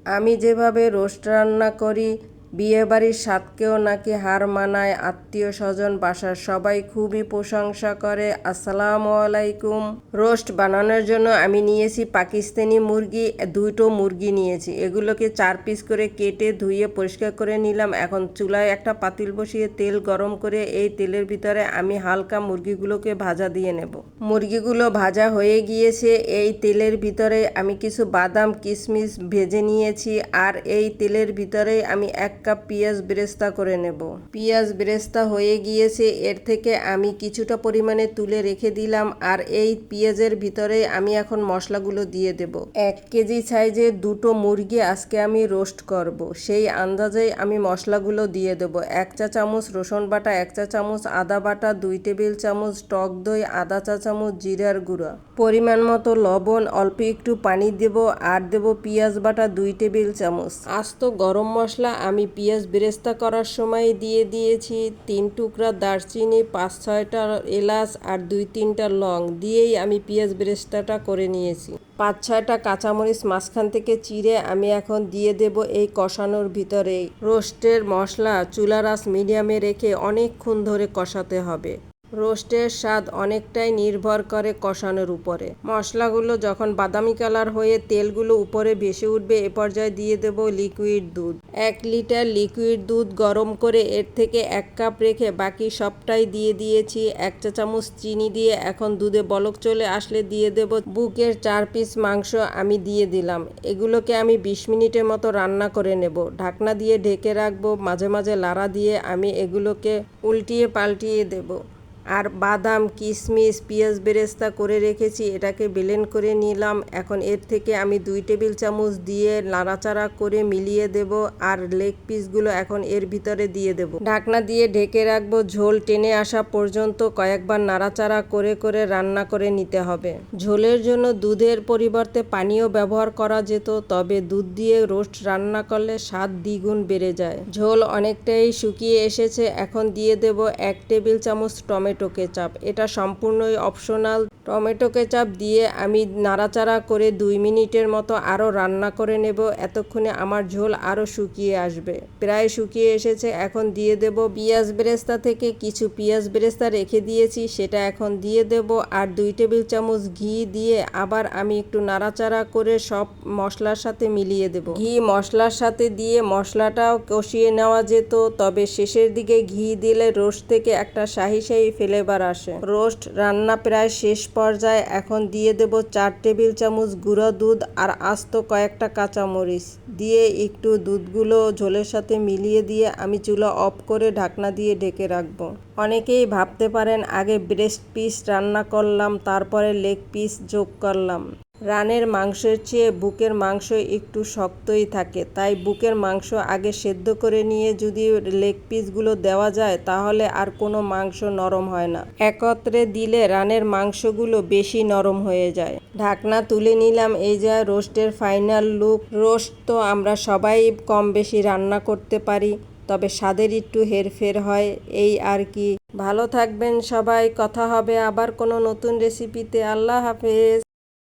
আমি যেভাবে রোস্ট রান্না করি, বিয়েবাড়ির স্বাদকেও নাকি হার মানায়। আত্মীয় স্বজন বাসার সবাই খুবই প্রশংসা করে। আসসালামু আলাইকুম। রোস্ট বানানোর জন্য আমি নিয়েছি পাকিস্তানি মুরগি, দুটো মুরগি নিয়েছি। এগুলোকে 4 পিস করে কেটে ধুয়ে পরিষ্কার করে নিলাম। এখন চুলায় একটা পাতিল বসিয়ে তেল গরম করে এই তেলের ভিতরে আমি হালকা মুরগিগুলোকে ভাজা দিয়ে নেব। মুরগিগুলো ভাজা হয়ে গিয়েছে। এই তেলের ভিতরে আমি কিছু বাদাম কিশমিশ ভেজে নিয়েছি, আর এই তেলের ভিতরে আমি 1 কাপ পেঁয়াজ বেরেস্তা করে নেব। পেঁয়াজ বেরেস্তা হয়ে গিয়েছে, এর থেকে আমি কিছুটা পরিমাণে তুলে রেখে দিলাম। আর এই পেঁয়াজের ভিতরে আমি এখন মশলাগুলো দিয়ে দেব। 1 কেজি সাইজের দুটো মুরগি আজকে আমি রোস্ট করব, সেই আন্দাজেই আমি মশলাগুলো দিয়ে দেব। 1 চা চামচ রসুন বাটা, 1 চা চামচ আদা বাটা, 2 টেবিল চামচ টক দই, আধা চা চামচ জিরার গুঁড়া, পরিমাণ মতো লবণ, অল্প একটু পানি দেব, আর দেব পেঁয়াজ বাটা 2 টেবিল চামচ। আস্ত গরম মশলা আমি পেঁয়াজ বেরেস্তা করার সময় দিয়ে দিয়েছি। 3 টুকরা দারচিনি, 5-6টা এলাচ আর 2-3টা লং দিয়েই আমি পেঁয়াজ বেরেস্তাটা করে নিয়েছি। 5-6টা কাঁচামরিচ মাঝখান থেকে চিড়ে আমি এখন দিয়ে দেব এই কষানোর ভিতরে। রোস্টের মশলা চুলার আঁচ মিডিয়ামে রেখে অনেকক্ষণ ধরে কষাতে হবে। রোস্টের স্বাদ অনেকটাই নির্ভর করে কষানোর উপরে। মশলাগুলো যখন বাদামি কালার হয়ে তেলগুলো উপরে ভেসে উঠবে, এ পর্যায়ে দিয়ে দেব লিকুইড দুধ। 1 লিটার লিকুইড দুধ গরম করে এর থেকে 1 কাপ রেখে বাকি সবটাই দিয়ে দিয়েছি। 1 চা চামচ চিনি দিয়ে এখন দুধে বলক চলে আসলে দিয়ে দেব বুকের 4 পিস মাংস আমি দিয়ে দিলাম। এগুলোকে আমি 20 মিনিটের মতো রান্না করে নেব। ঢাকনা দিয়ে ঢেকে রাখবো। মাঝে মাঝে লাড়া দিয়ে আমি এগুলোকে উল্টিয়ে পাল্টিয়ে দেব। আর বাদাম কিশমিশ পেঁয়াজ বেরেস্তা করে রেখেছি, এটাকে ব্লেন্ড করে নিলাম। এখন এর থেকে আমি 2 টেবিল চামচ দিয়ে নাড়াচাড়া করে মিলিয়ে দেব। আর লেগ পিসগুলো এখন এর ভিতরে দিয়ে দেব। ঢাকনা দিয়ে ঢেকে রাখবো। ঝোল টেনে আসা পর্যন্ত কয়েকবার নাড়াচাড়া করে করে রান্না করে নিতে হবে। ঝোলের জন্য দুধের পরিবর্তে পানিও ব্যবহার করা যেত, তবে দুধ দিয়ে রোস্ট রান্না করলে স্বাদ দ্বিগুণ বেড়ে যায়। ঝোল অনেকটাই শুকিয়ে এসেছে। এখন দিয়ে দেব 1 টেবিল চামচ টমেটো কেচাপ। এটা সম্পূর্ণই অপশনাল। টমেটো কেচাপ দিয়ে আমি নাড়াচাড়া করে 2 মিনিটের মতো আরও রান্না করে নেব। এতক্ষণে আমার ঝোল আরও শুকিয়ে আসবে। প্রায় শুকিয়ে এসেছে। এখন দিয়ে দেব পেঁয়াজ বেরেস্তা থেকে কিছু পেঁয়াজ বেরেস্তা রেখে দিয়েছি, সেটা এখন দিয়ে দেব। আর 2 টেবিল চামচ ঘি দিয়ে আবার আমি একটু নাড়াচাড়া করে সব মশলার সাথে মিলিয়ে দেব। ঘি মশলার সাথে দিয়ে মশলাটাও কষিয়ে নেওয়া যেত, তবে শেষের দিকে ঘি দিলে রোস্ট থেকে একটা শাহি শাহি ফ্লেভার আসে। রোস্ট রান্না প্রায় শেষ পর্যায়ে। এখন দিয়ে দেব 4 টেবিল চামচ গুঁড়ো দুধ আর আস্ত কয়েকটা কাঁচামরিচ দিয়ে একটু দুধগুলো ঝোলের সাথে মিলিয়ে দিয়ে আমি চুলা অফ করে ঢাকনা দিয়ে ঢেকে রাখবো। অনেকেই ভাবতে পারেন আগে ব্রেস্ট পিস রান্না করলাম তারপরে লেগ পিস যোগ করলাম। রানের মাংসের চেয়ে বুকের মাংস একটু শক্তই থাকে, তাই বুকের মাংস আগে সেদ্ধ করে নিয়ে যদি লেগ পিসগুলো দেওয়া যায় তাহলে আর কোনো মাংস নরম হয় না। একত্রে দিলে রানের মাংসগুলো বেশি নরম হয়ে যায়। ঢাকনা তুলে নিলাম। এই যে রোস্টের ফাইনাল লুক। রোস্ট তো আমরা সবাই কম বেশি রান্না করতে পারি, তবে স্বাদের একটু হেরফের হয়, এই আর কি। ভালো থাকবেন সবাই। কথা হবে আবার কোনো নতুন রেসিপিতে। আল্লাহ হাফেজ।